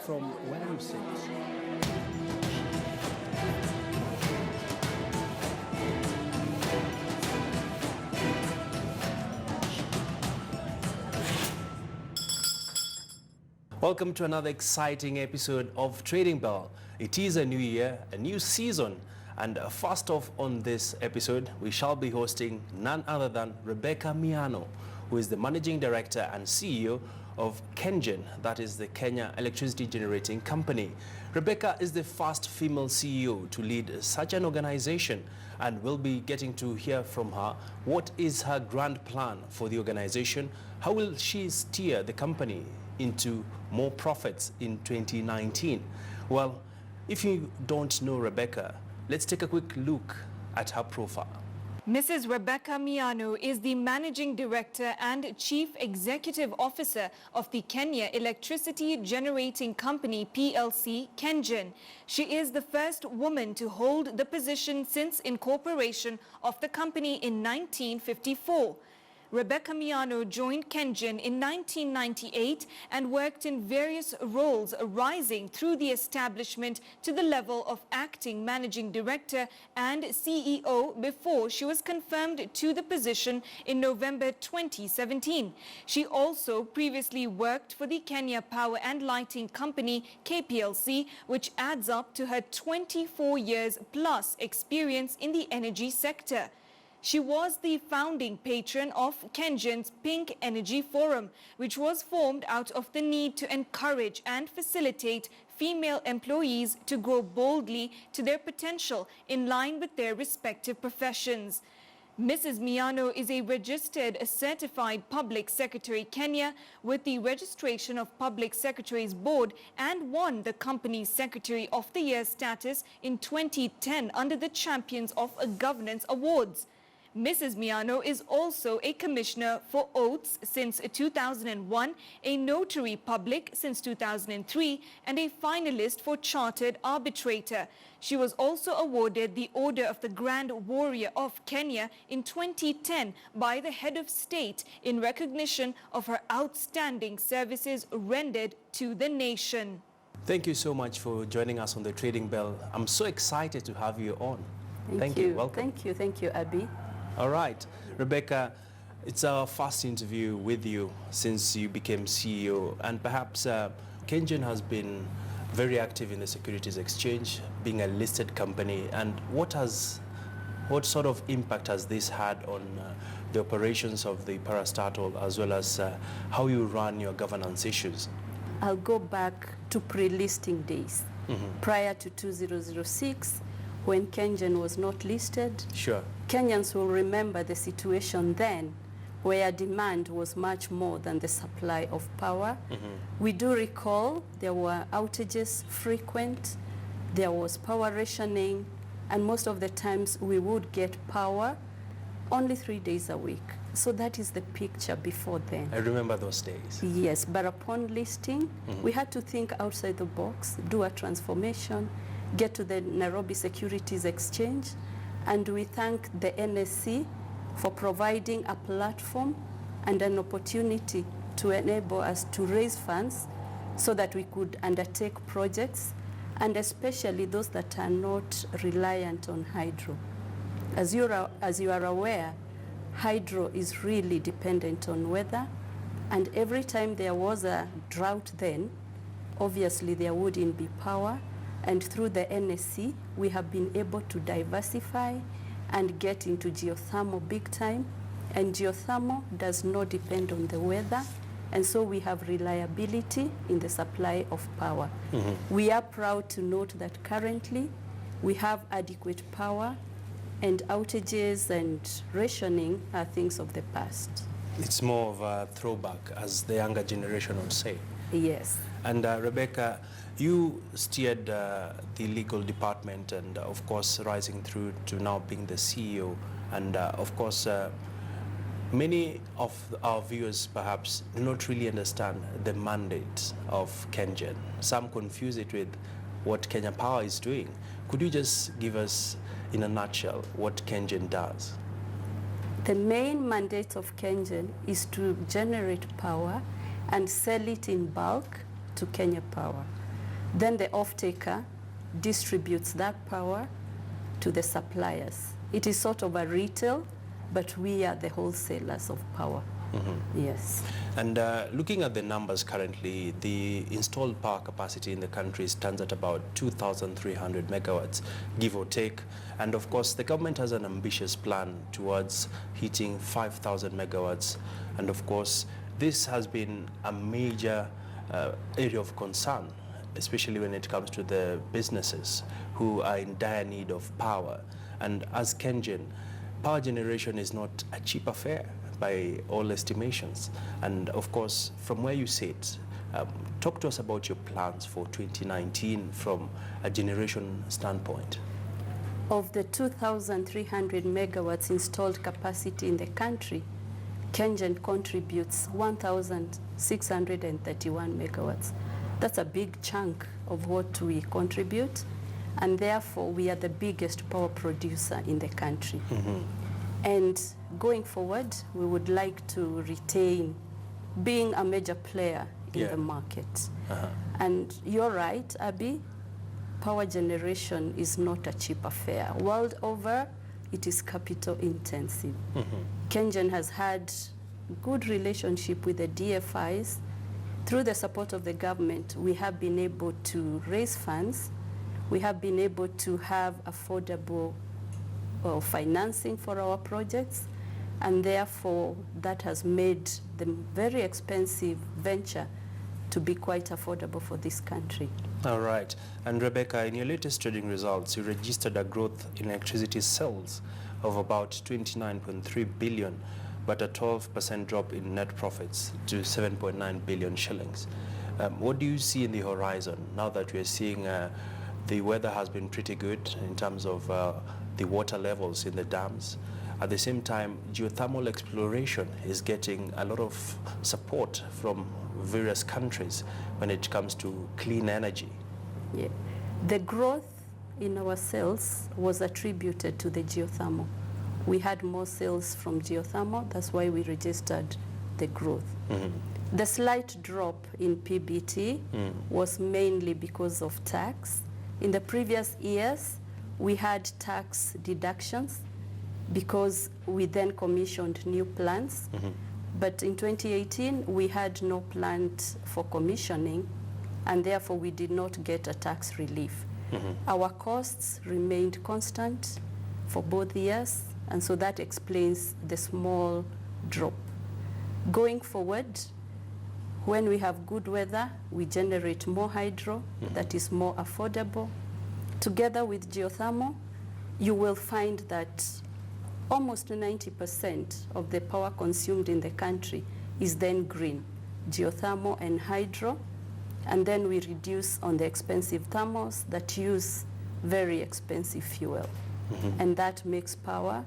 from where you sit. Welcome to another exciting episode of Trading Bell. It is a new year, a new season, and first off on this episode, we shall be hosting none other than Rebecca Miano, who is the Managing Director and CEO of KenGen, that is the Kenya Electricity Generating Company. Rebecca is the first female CEO to lead such an organization, and we'll be getting to hear from her what is her grand plan for the organization, how will she steer the company into more profits in 2019. Well, if you don't know Rebecca, let's take a quick look at her profile. Mrs. Rebecca Miano is the Managing Director and Chief Executive Officer of the Kenya Electricity Generating Company PLC, KenGen. She is the first woman to hold the position since incorporation of the company in 1954. Rebecca Miano joined KenGen in 1998 and worked in various roles, rising through the establishment to the level of acting managing director and CEO before she was confirmed to the position in November 2017. She also previously worked for the Kenya Power and Lighting Company, KPLC, which adds up to her 24 years plus experience in the energy sector. She was the founding patron of KenGen's Pink Energy Forum, which was formed out of the need to encourage and facilitate female employees to grow boldly to their potential in line with their respective professions. Mrs. Miano is a registered certified public secretary Kenya with the Registration of Public Secretaries Board and won the company's Secretary of the Year status in 2010 under the Champions of Governance Awards. Mrs. Miano is also a commissioner for oaths since 2001, a notary public since 2003, and a finalist for chartered arbitrator. She was also awarded the Order of the Grand Warrior of Kenya in 2010 by the head of state in recognition of her outstanding services rendered to the nation. Thank you so much for joining us on the Trading Bell. I'm so excited to have you on. Thank you. Welcome. Thank you, Abby. All right, Rebecca, it's our first interview with you since you became CEO, and perhaps KenGen has been very active in the securities exchange, being a listed company, and what sort of impact has this had on the operations of the parastatal as well as how you run your governance issues? I'll go back to pre-listing days, prior to 2006, when KenGen was not listed. Sure. Kenyans will remember the situation then where demand was much more than the supply of power. We do recall there were outages frequent, there was power rationing, and most of the times we would get power only 3 days a week. So that is the picture before then. I remember those days. Yes, but upon listing, we had to think outside the box, do a transformation, get to the Nairobi Securities Exchange, and we thank the NSC for providing a platform and an opportunity to enable us to raise funds so that we could undertake projects, and especially those that are not reliant on hydro. As you are aware, hydro is really dependent on weather, and every time there was a drought then, obviously there wouldn't be power. And through the NSC, we have been able to diversify and get into geothermal big time. And geothermal does not depend on the weather. And so we have reliability in the supply of power. We are proud to note that currently we have adequate power, and outages and rationing are things of the past. It's more of a throwback, as the younger generation would say. Yes. And Rebecca, you steered the legal department and, of course, rising through to now being the CEO. And, of course, many of our viewers perhaps do not really understand the mandate of KenGen. Some confuse it with what Kenya Power is doing. Could you just give us, in a nutshell, what KenGen does? The main mandate of KenGen is to generate power and sell it in bulk to Kenya Power. Then the off-taker distributes that power to the suppliers. It is sort of a retail, but we are the wholesalers of power. Yes. And looking at the numbers currently, the installed power capacity in the country stands at about 2,300 megawatts, give or take. And of course, the government has an ambitious plan towards hitting 5,000 megawatts. And of course, this has been a major area of concern, especially when it comes to the businesses who are in dire need of power. And as KenGen, power generation is not a cheap affair by all estimations. And of course, from where you sit, talk to us about your plans for 2019 from a generation standpoint. Of the 2,300 megawatts installed capacity in the country, KenGen contributes 1,631 megawatts. That's a big chunk of what we contribute, and therefore we are the biggest power producer in the country. And going forward, we would like to retain being a major player in the market. And you're right, Abby, power generation is not a cheap affair. World over, it is capital intensive. KenGen has had good relationship with the DFIs. Through the support of the government, we have been able to raise funds. We have been able to have affordable financing for our projects, and therefore that has made the very expensive venture to be quite affordable for this country. All right. And Rebecca, in your latest trading results, you registered a growth in electricity sales of about 29.3 billion, but a 12% drop in net profits to 7.9 billion shillings. What do you see in the horizon now that we are seeing the weather has been pretty good in terms of the water levels in the dams? At the same time, geothermal exploration is getting a lot of support from various countries when it comes to clean energy. Yeah. The growth in our sales was attributed to the geothermal. We had more sales from geothermal, that's why we registered the growth. The slight drop in PBT was mainly because of tax. In the previous years, we had tax deductions because we then commissioned new plants. But in 2018, we had no plant for commissioning, and therefore we did not get a tax relief. Our costs remained constant for both years, and so that explains the small drop. Going forward, when we have good weather, we generate more hydro that is more affordable. Together with geothermal, you will find that almost 90% of the power consumed in the country is then green, geothermal and hydro, and then we reduce on the expensive thermals that use very expensive fuel, and that makes power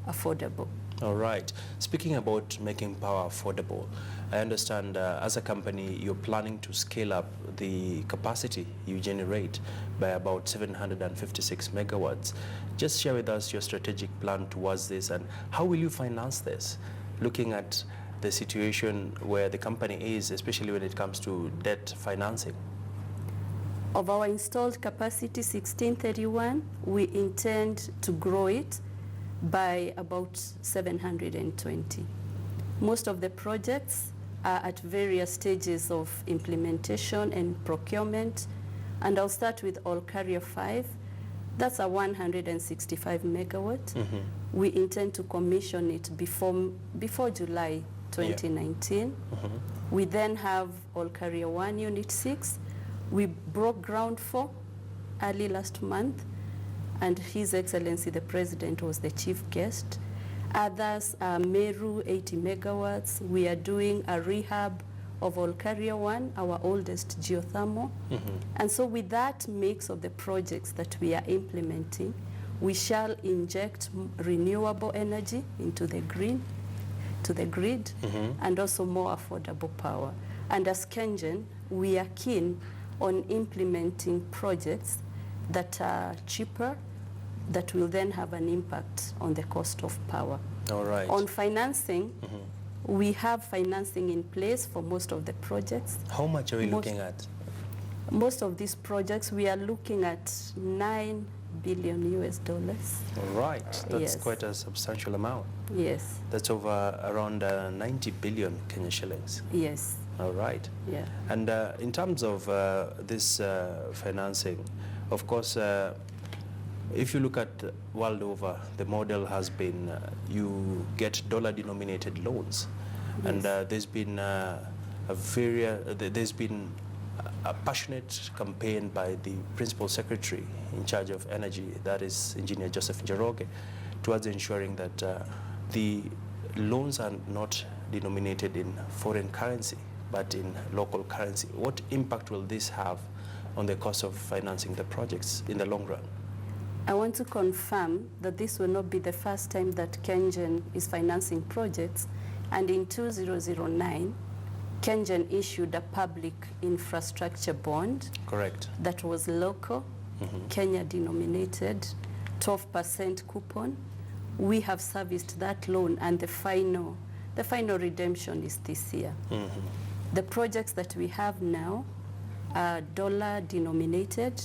affordable. All right. Speaking about making power affordable, I understand as a company you're planning to scale up the capacity you generate by about 756 megawatts. Just share with us your strategic plan towards this, and how will you finance this, looking at the situation where the company is, especially when it comes to debt financing? Of our installed capacity, 1631, we intend to grow it by about 720. Most of the projects are at various stages of implementation and procurement, and I'll start with Olkaria 5. That's a 165 megawatt. We intend to commission it before July 2019. We then have Olkaria 1 Unit 6. We broke ground for early last month, and His Excellency the President was the chief guest. Others are Meru, 80 megawatts. We are doing a rehab of Olkaria 1, our oldest geothermal. And so with that mix of the projects that we are implementing, we shall inject renewable energy into the grid, and also more affordable power. And as KenGen, we are keen on implementing projects that are cheaper, that will then have an impact on the cost of power. All right. On financing, we have financing in place for most of the projects. How much are we looking at? Most of these projects, we are looking at $9 billion US. All right, that's Yes. quite a substantial amount. Yes, That's over around 90 billion Kenya shillings. yes, All right. yeah. And in terms of this financing, of course, if you look at world over, the model has been you get dollar-denominated loans, and there's been there's been a passionate campaign by the Principal Secretary in charge of energy, that is Engineer Joseph Njoroge, towards ensuring that the loans are not denominated in foreign currency, but in local currency. What impact will this have on the cost of financing the projects in the long run? I want to confirm that this will not be the first time that KenGen is financing projects, and in 2009, KenGen issued a public infrastructure bond. Correct. That was local, Kenya denominated, 12% coupon. We have serviced that loan, and the final redemption is this year. The projects that we have now are dollar denominated.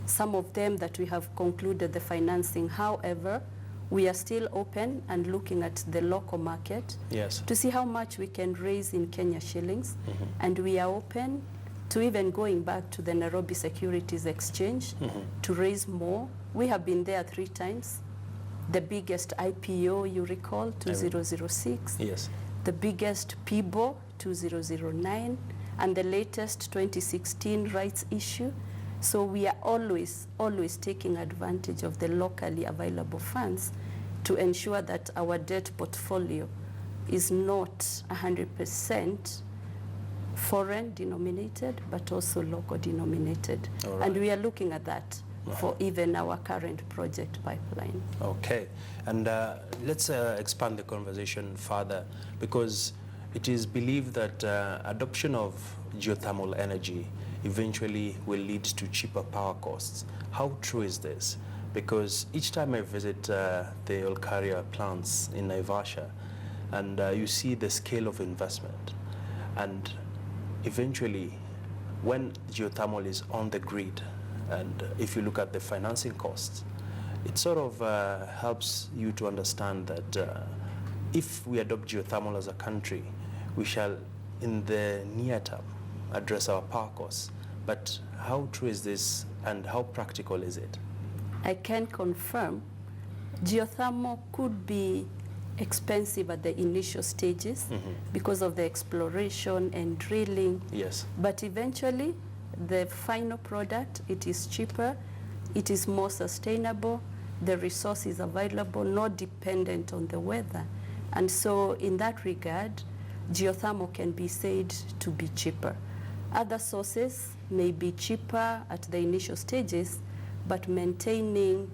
Some of them that we have concluded the financing. However, we are still open and looking at the local market to see how much we can raise in Kenya shillings. And we are open to even going back to the Nairobi Securities Exchange to raise more. We have been there 3 times. The biggest IPO, you recall, 2006. Yes. The biggest PIBO, 2009. And the latest 2016 rights issue. So we are always taking advantage of the locally available funds to ensure that our debt portfolio is not 100% foreign denominated, but also local denominated. Right. And we are looking at that for even our current project pipeline. Okay, and let's expand the conversation further, because it is believed that adoption of geothermal energy eventually will lead to cheaper power costs. How true is this? Because each time I visit the Olkaria plants in Naivasha, and you see the scale of investment, and eventually when geothermal is on the grid, and if you look at the financing costs, it sort of helps you to understand that if we adopt geothermal as a country, we shall, in the near term, address our power costs. But how true is this, and how practical is it? I can confirm geothermal could be expensive at the initial stages because of the exploration and drilling. Yes. But eventually, the final product, it is cheaper, it is more sustainable, the resource is available, not dependent on the weather. And so in that regard, geothermal can be said to be cheaper. Other sources may be cheaper at the initial stages, but maintaining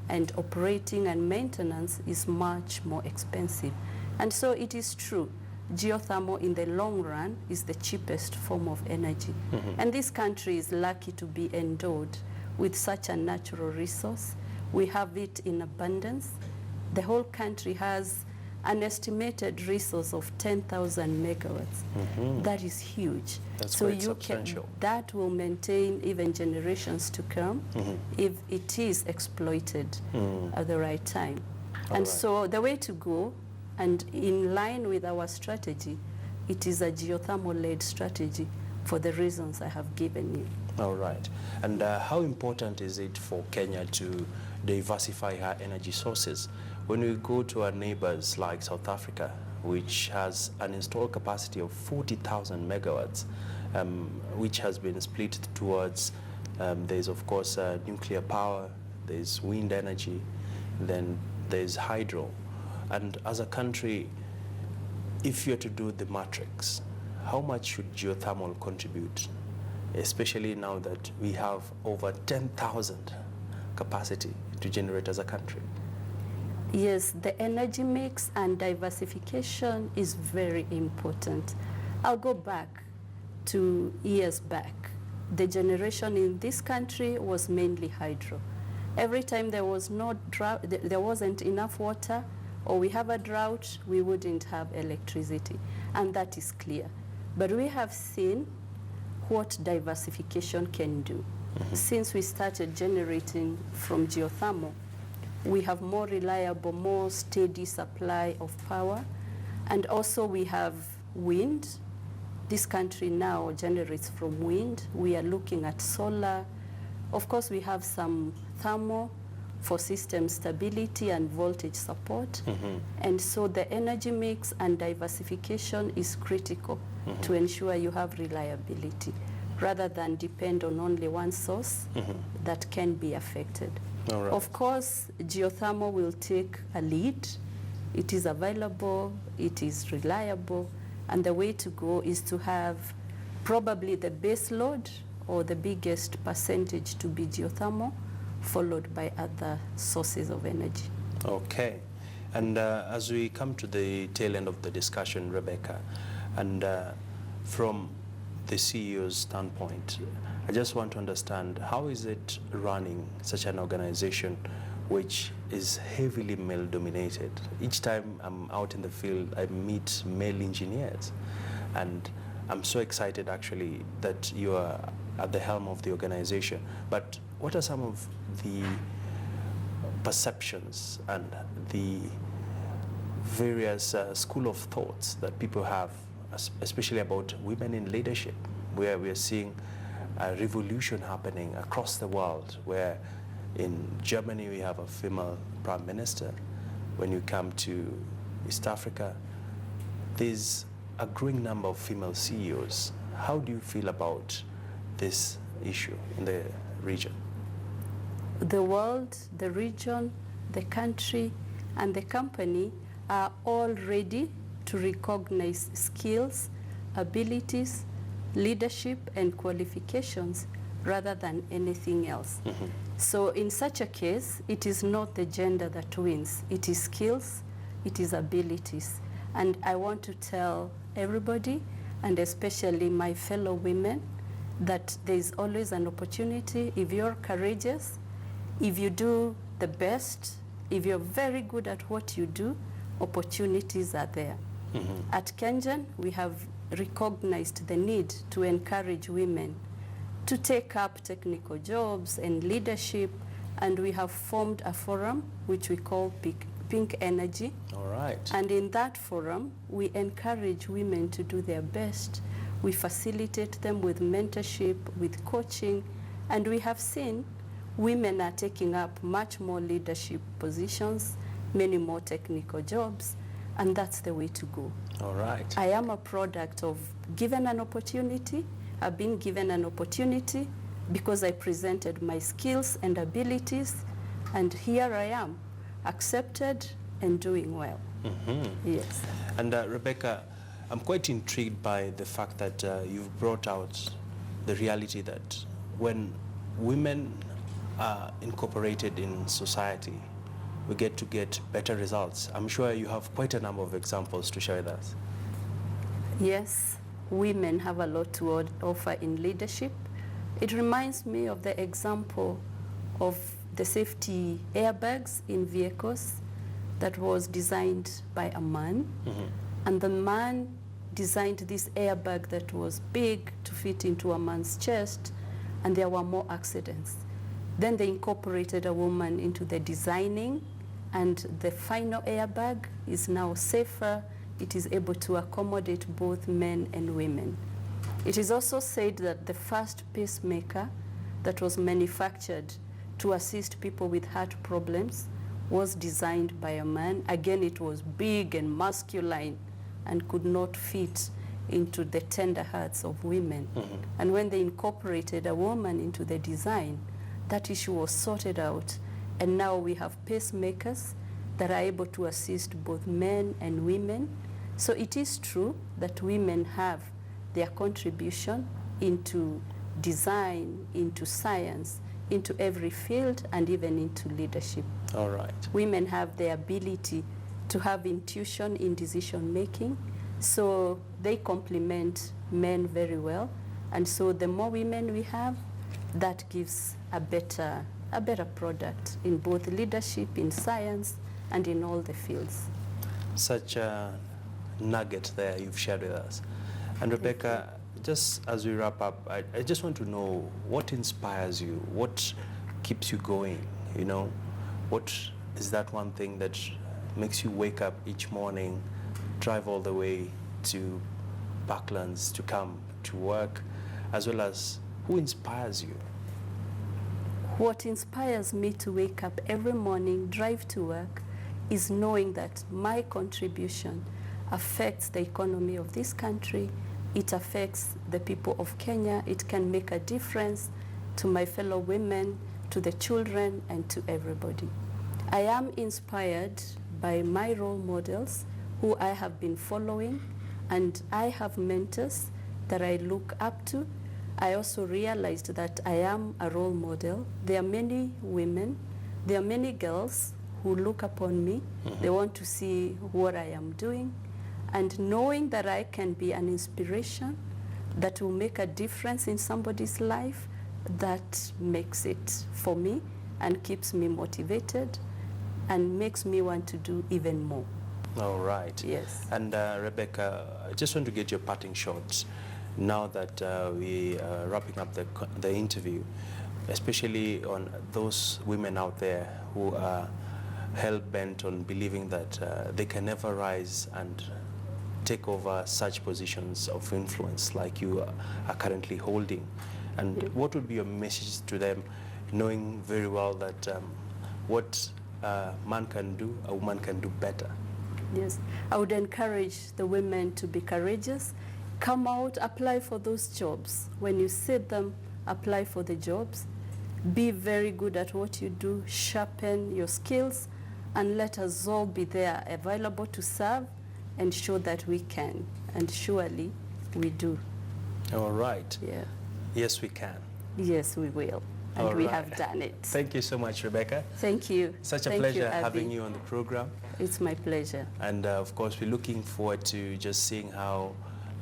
and operating and maintenance is much more expensive. And so it is true, geothermal in the long run is the cheapest form of energy. And this country is lucky to be endowed with such a natural resource. We have it in abundance. The whole country has an estimated resource of 10,000 megawatts. That is huge. That's so quite you substantial. that will maintain even generations to come if it is exploited at the right time. And so the way to go, and in line with our strategy, it is a geothermal-led strategy for the reasons I have given you. All right. And how important is it for Kenya to diversify her energy sources? When we go to our neighbors like South Africa, which has an installed capacity of 40,000 megawatts, which has been split towards, there's of course nuclear power, there's wind energy, then there's hydro. And as a country, if you're to do the matrix, how much should geothermal contribute, especially now that we have over 10,000 capacity to generate as a country? Yes, the energy mix and diversification is very important. I'll go back to years back. The generation in this country was mainly hydro. Every time there was no drought, there wasn't enough water, or we have a drought, we wouldn't have electricity, and that is clear. But we have seen what diversification can do. Since we started generating from geothermal, we have more reliable, more steady supply of power. And also we have wind. This country now generates from wind. We are looking at solar. Of course, we have some thermal for system stability and voltage support. And so the energy mix and diversification is critical to ensure you have reliability, rather than depend on only one source that can be affected. All right. Of course, geothermal will take a lead. It is available, it is reliable, and the way to go is to have probably the base load or the biggest percentage to be geothermal, followed by other sources of energy. Okay. And as we come to the tail end of the discussion, Rebecca, and from the CEO's standpoint, I just want to understand, how is it running such an organization which is heavily male-dominated? Each time I'm out in the field, I meet male engineers, and I'm so excited actually that you are at the helm of the organization. But what are some of the perceptions and the various school of thoughts that people have, especially about women in leadership, where we are seeing a revolution happening across the world, where in Germany we have a female prime minister. When you come to East Africa, there's a growing number of female CEOs. How do you feel about this issue in the region? The world, the region, the country, and the company are all ready to recognize skills, abilities, leadership, and qualifications rather than anything else. So in such a case, it is not the gender that wins. It is skills, it is abilities. And I want to tell everybody, and especially my fellow women, that there is always an opportunity. If you're courageous, if you do the best, if you're very good at what you do, opportunities are there. At Kengen, we have recognized the need to encourage women to take up technical jobs and leadership, and we have formed a forum which we call Pink Energy. All right. And in that forum, we encourage women to do their best. We facilitate them with mentorship, with coaching, and we have seen women are taking up much more leadership positions, many more technical jobs, and that's the way to go. All right. I am a product of given an opportunity. I've been given an opportunity because I presented my skills and abilities, and here I am, accepted and doing well. Yes. And Rebecca, I'm quite intrigued by the fact that you've brought out the reality that when women are incorporated in society, we get better results. I'm sure you have quite a number of examples to share with us. Yes, women have a lot to offer in leadership. It reminds me of the example of the safety airbags in vehicles that was designed by a man. And the man designed this airbag that was big to fit into a man's chest, and there were more accidents. Then they incorporated a woman into the designing, and the final airbag is now safer. It is able to accommodate both men and women. It is also said that the first pacemaker that was manufactured to assist people with heart problems was designed by a man. Again, it was big and masculine and could not fit into the tender hearts of women. And when they incorporated a woman into the design, that issue was sorted out, and now we have pacemakers that are able to assist both men and women. So it is true that women have their contribution into design, into science, into every field, and even into leadership. All right. Women have the ability to have intuition in decision making, so they complement men very well. And so the more women we have, that gives a better product in both leadership, in science, and in all the fields. Such a nugget there you've shared with us. And Rebecca, just as we wrap up, I just want to know what inspires you, what keeps you going, you know? What is that one thing that makes you wake up each morning, drive all the way to Parklands to come to work, as well as who inspires you? What inspires me to wake up every morning, drive to work, is knowing that my contribution affects the economy of this country, it affects the people of Kenya, it can make a difference to my fellow women, to the children, and to everybody. I am inspired by my role models who I have been following, and I have mentors that I look up to. I also realized that I am a role model. There are many women, there are many girls who look upon me. They want to see what I am doing. And knowing that I can be an inspiration that will make a difference in somebody's life, that makes it for me and keeps me motivated and makes me want to do even more. All right. Yes. And Rebecca, I just want to get your parting shots now that we are wrapping up the interview, especially on those women out there who are hell-bent on believing that they can never rise and take over such positions of influence like you are currently holding. And what would be your message to them, knowing very well that what a man can do, a woman can do better? Yes, I would encourage the women to be courageous. Come out, apply for those jobs. When you see them, apply for the jobs. Be very good at what you do, sharpen your skills, and let us all be there available to serve and show that we can. And surely we do. All right. Yeah. Yes, we can. Yes, we will. And All we right. have done it. Thank you so much, Rebecca. Thank you. Such a Thank pleasure you, Abby. having you on the program. It's my pleasure. And of course, we're looking forward to just seeing how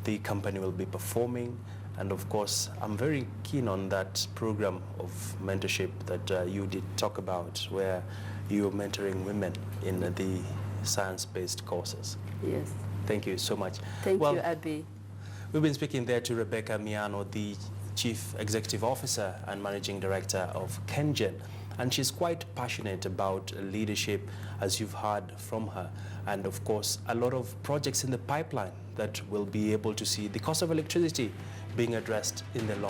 the company will be performing. And of course, I'm very keen on that program of mentorship that you did talk about, where you're mentoring women in the science-based courses. Yes. Thank you so much. Thank you, Abby. We've been speaking there to Rebecca Miano, the Chief Executive Officer and Managing Director of KenGen. And she's quite passionate about leadership, as you've heard from her. And of course, a lot of projects in the pipeline that will be able to see the cost of electricity being addressed in the long